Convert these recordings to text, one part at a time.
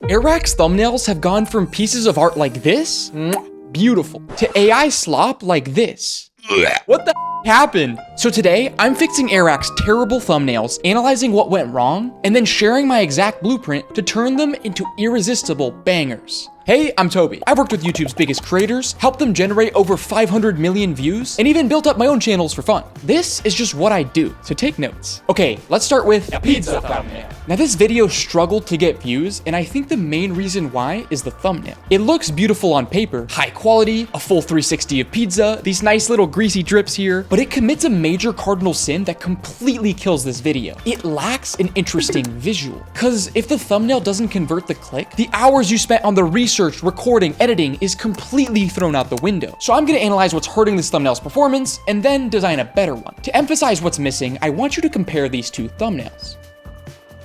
Airrack's thumbnails have gone from pieces of art like this, beautiful, to AI slop like this. What the happened? So today, I'm fixing Airrack's terrible thumbnails, analyzing what went wrong, and then sharing my exact blueprint to turn them into irresistible bangers. Hey, I'm Toby. I've worked with YouTube's biggest creators, helped them generate over 500 million views, and even built up my own channels for fun. This is just what I do, so take notes. Okay, let's start with a pizza thumbnail. Now this video struggled to get views, and I think the main reason why is the thumbnail. It looks beautiful on paper, high quality, a full 360 of pizza, these nice little greasy drips here, but it commits a major cardinal sin that completely kills this video. It lacks an interesting visual. Cause if the thumbnail doesn't convert the click, the hours you spent on the research, recording, editing is completely thrown out the window. So I'm gonna analyze what's hurting this thumbnail's performance and then design a better one. To emphasize what's missing, I want you to compare these two thumbnails.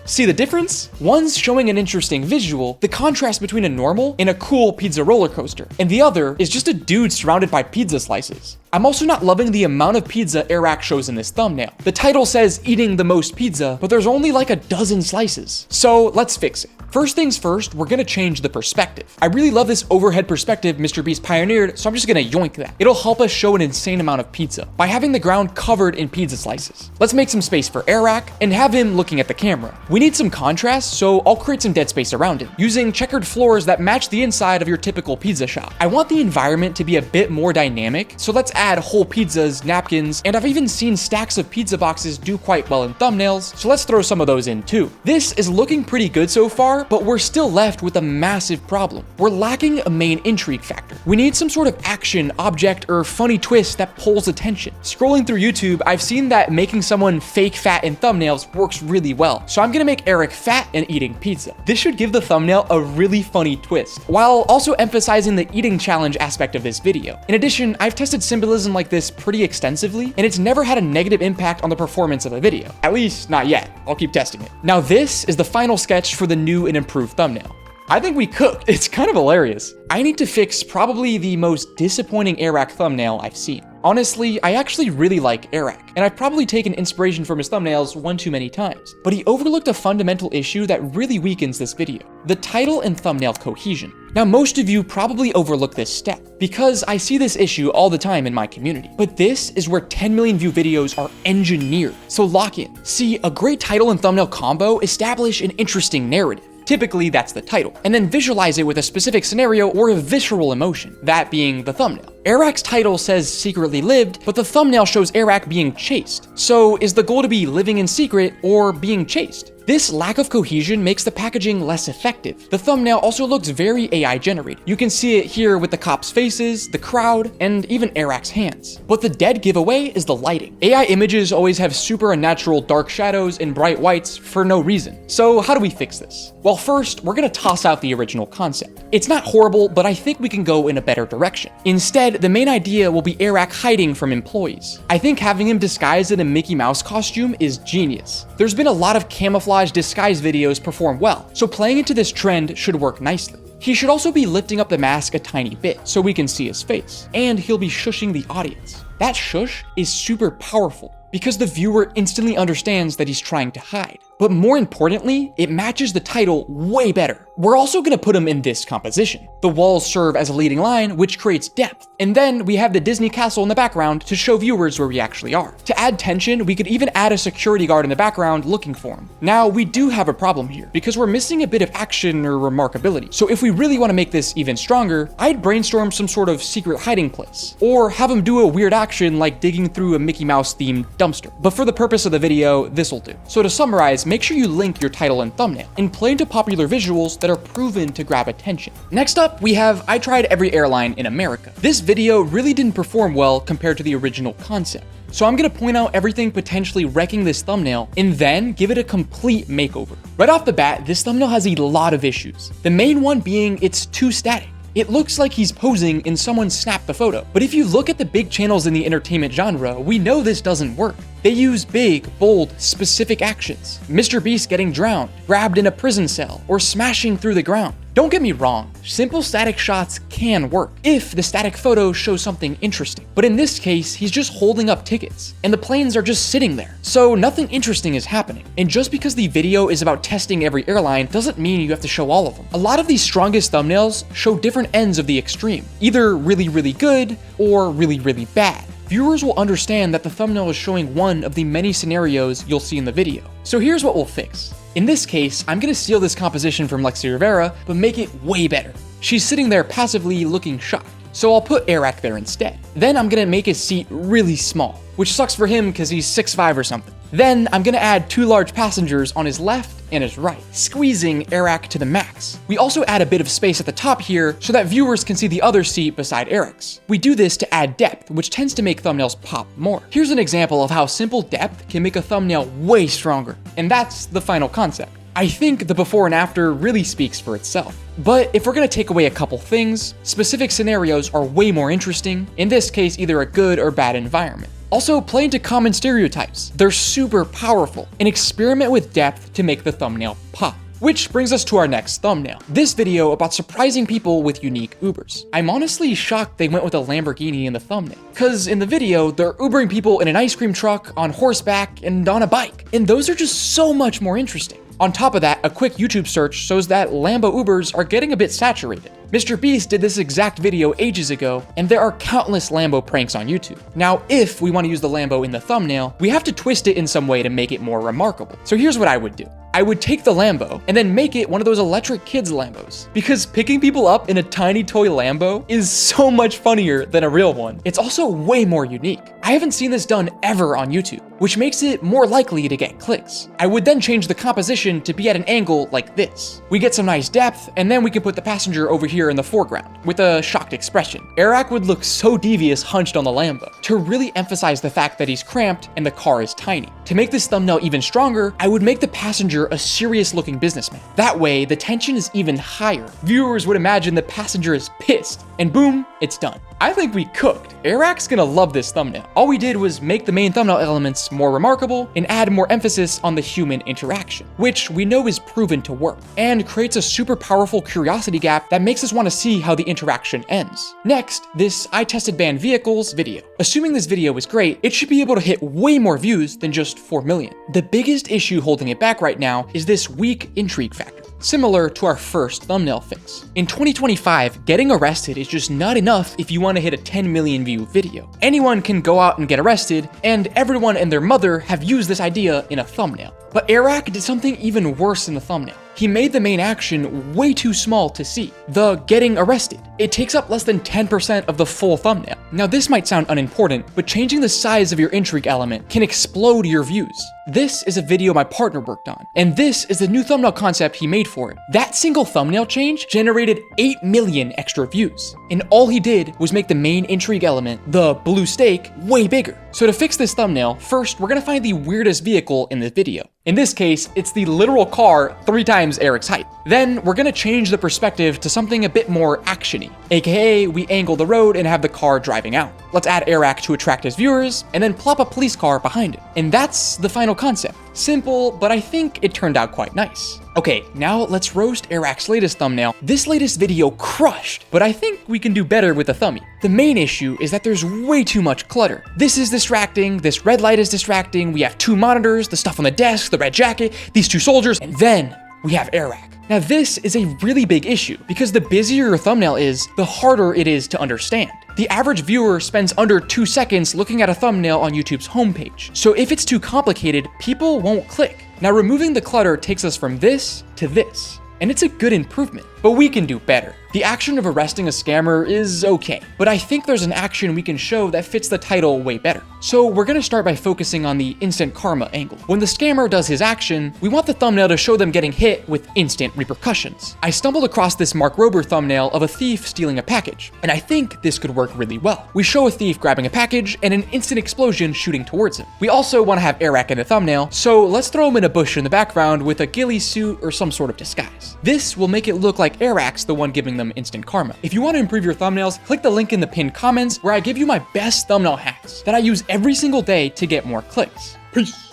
See the difference? One's showing an interesting visual, the contrast between a normal and a cool pizza roller coaster, and the other is just a dude surrounded by pizza slices. I'm also not loving the amount of pizza Airrack shows in this thumbnail. The title says eating the most pizza, but there's only like a dozen slices. So let's fix it. First things first, we're gonna change the perspective. I really love this overhead perspective Mr. Beast pioneered, so I'm just gonna yoink that. It'll help us show an insane amount of pizza by having the ground covered in pizza slices. Let's make some space for Airrack and have him looking at the camera. We need some contrast, so I'll create some dead space around him, using checkered floors that match the inside of your typical pizza shop. I want the environment to be a bit more dynamic, so let's add whole pizzas, napkins, and I've even seen stacks of pizza boxes do quite well in thumbnails, so let's throw some of those in too. This is looking pretty good so far, but we're still left with a massive problem. We're lacking a main intrigue factor. We need some sort of action, object, or funny twist that pulls attention. Scrolling through YouTube, I've seen that making someone fake fat in thumbnails works really well, so I'm gonna make Airrack fat and eating pizza. This should give the thumbnail a really funny twist, while also emphasizing the eating challenge aspect of this video. In addition, I've tested symbolism like this pretty extensively, and it's never had a negative impact on the performance of a video. At least, not yet. I'll keep testing it. Now this is the final sketch for the new and improved thumbnail. I think we cooked. It's kind of hilarious. I need to fix probably the most disappointing Airrack thumbnail I've seen. Honestly, I actually really like Airrack, and I've probably taken inspiration from his thumbnails one too many times, but he overlooked a fundamental issue that really weakens this video: the title and thumbnail cohesion. Now, most of you probably overlook this step, because I see this issue all the time in my community, but this is where 10 million view videos are engineered, so lock in. See, a great title and thumbnail combo establish an interesting narrative. Typically, that's the title, and then visualize it with a specific scenario or a visceral emotion, that being the thumbnail. Airrack's title says secretly lived, but the thumbnail shows Airrack being chased. So is the goal to be living in secret or being chased? This lack of cohesion makes the packaging less effective. The thumbnail also looks very AI generated. You can see it here with the cops' faces, the crowd, and even Airrack's hands. But the dead giveaway is the lighting. AI images always have super unnatural dark shadows and bright whites for no reason. So how do we fix this? Well, first, we're gonna toss out the original concept. It's not horrible, but I think we can go in a better direction. Instead, the main idea will be Airrack hiding from employees. I think having him disguised in a Mickey Mouse costume is genius. There's been a lot of camouflage disguise videos perform well, so playing into this trend should work nicely. He should also be lifting up the mask a tiny bit so we can see his face, and he'll be shushing the audience. That shush is super powerful because the viewer instantly understands that he's trying to hide. But more importantly, it matches the title way better. We're also gonna put him in this composition. The walls serve as a leading line, which creates depth. And then we have the Disney castle in the background to show viewers where we actually are. To add tension, we could even add a security guard in the background looking for him. Now, we do have a problem here because we're missing a bit of action or remarkability. So if we really wanna make this even stronger, I'd brainstorm some sort of secret hiding place, or have him do a weird action like digging through a Mickey Mouse themed dumpster. But for the purpose of the video, this'll do. So to summarize, make sure you link your title and thumbnail, and play into popular visuals that are proven to grab attention. Next up, we have I Tried Every Airline in America. This video really didn't perform well compared to the original concept. So I'm gonna point out everything potentially wrecking this thumbnail and then give it a complete makeover. Right off the bat, this thumbnail has a lot of issues. The main one being it's too static. It looks like he's posing and someone snapped the photo. But if you look at the big channels in the entertainment genre, we know this doesn't work. They use big, bold, specific actions. Mr. Beast getting drowned, grabbed in a prison cell, or smashing through the ground. Don't get me wrong, simple static shots can work if the static photo shows something interesting. But in this case, he's just holding up tickets, and the planes are just sitting there. So nothing interesting is happening. And just because the video is about testing every airline doesn't mean you have to show all of them. A lot of these strongest thumbnails show different ends of the extreme, either really, really good or really, really bad. Viewers will understand that the thumbnail is showing one of the many scenarios you'll see in the video. So here's what we'll fix. In this case, I'm gonna steal this composition from Lexi Rivera, but make it way better. She's sitting there passively looking shocked, so I'll put Airrack there instead. Then I'm gonna make his seat really small, which sucks for him because he's 6'5" or something. Then I'm gonna add 2 large passengers on his left and his right, squeezing Airrack to the max. We also add a bit of space at the top here so that viewers can see the other seat beside Airrack's. We do this to add depth, which tends to make thumbnails pop more. Here's an example of how simple depth can make a thumbnail way stronger, and that's the final concept. I think the before and after really speaks for itself. But if we're gonna take away a couple things, specific scenarios are way more interesting, in this case either a good or bad environment. Also, play into common stereotypes. They're super powerful, and experiment with depth to make the thumbnail pop. Which brings us to our next thumbnail. This video about surprising people with unique Ubers. I'm honestly shocked they went with a Lamborghini in the thumbnail, cause in the video, they're Ubering people in an ice cream truck, on horseback, and on a bike. And those are just so much more interesting. On top of that, a quick YouTube search shows that Lambo Ubers are getting a bit saturated. Mr. Beast did this exact video ages ago, and there are countless Lambo pranks on YouTube. Now, if we want to use the Lambo in the thumbnail, we have to twist it in some way to make it more remarkable. So here's what I would do. I would take the Lambo and then make it one of those electric kids Lambos. Because picking people up in a tiny toy Lambo is so much funnier than a real one. It's also way more unique. I haven't seen this done ever on YouTube, which makes it more likely to get clicks. I would then change the composition to be at an angle like this. We get some nice depth, and then we can put the passenger over here in the foreground with a shocked expression. Airrack would look so devious hunched on the Lambo to really emphasize the fact that he's cramped and the car is tiny. To make this thumbnail even stronger, I would make the passenger a serious looking businessman. That way, the tension is even higher. Viewers would imagine the passenger is pissed, and boom, it's done. I think we cooked. Airrack's gonna love this thumbnail. All we did was make the main thumbnail elements more remarkable and add more emphasis on the human interaction, which we know is proven to work, and creates a super powerful curiosity gap that makes us want to see how the interaction ends. Next, this I tested banned vehicles video. Assuming this video is great, it should be able to hit way more views than just 4 million. The biggest issue holding it back right now is this weak intrigue factor, similar to our first thumbnail fix. In 2025, getting arrested is just not enough if you want to hit a 10 million view video. Anyone can go out and get arrested, and everyone and their mother have used this idea in a thumbnail. But Airrack did something even worse in the thumbnail. He made the main action way too small to see, the getting arrested. It takes up less than 10% of the full thumbnail. Now this might sound unimportant, but changing the size of your intrigue element can explode your views. This is a video my partner worked on, and this is the new thumbnail concept he made for it. That single thumbnail change generated 8 million extra views, and all he did was make the main intrigue element, the blue stake, way bigger. So to fix this thumbnail, first we're gonna find the weirdest vehicle in the video. In this case, it's the literal car 3 times Eric's height. Then we're gonna change the perspective to something a bit more actiony, aka we angle the road and have the car driving out. Let's add Airrack to attract his viewers, and then plop a police car behind it. And that's the final concept. Simple, but I think it turned out quite nice. Okay, now let's roast Airrack's latest thumbnail. This latest video crushed, but I think we can do better with a thumbie. The main issue is that there's way too much clutter. This is distracting, this red light is distracting, we have 2 monitors, the stuff on the desk, the red jacket, these 2 soldiers, and then we have Airrack. Now this is a really big issue because the busier your thumbnail is, the harder it is to understand. The average viewer spends under 2 seconds looking at a thumbnail on YouTube's homepage. So if it's too complicated, people won't click. Now removing the clutter takes us from this to this, and it's a good improvement, but we can do better. The action of arresting a scammer is okay, but I think there's an action we can show that fits the title way better. So we're gonna start by focusing on the instant karma angle. When the scammer does his action, we want the thumbnail to show them getting hit with instant repercussions. I stumbled across this Mark Rober thumbnail of a thief stealing a package, and I think this could work really well. We show a thief grabbing a package and an instant explosion shooting towards him. We also want to have Airrack in the thumbnail, so let's throw him in a bush in the background with a ghillie suit or some sort of disguise. This will make it look like like Airrack's the one giving them instant karma. If you want to improve your thumbnails, click the link in the pinned comments where I give you my best thumbnail hacks that I use every single day to get more clicks. Peace.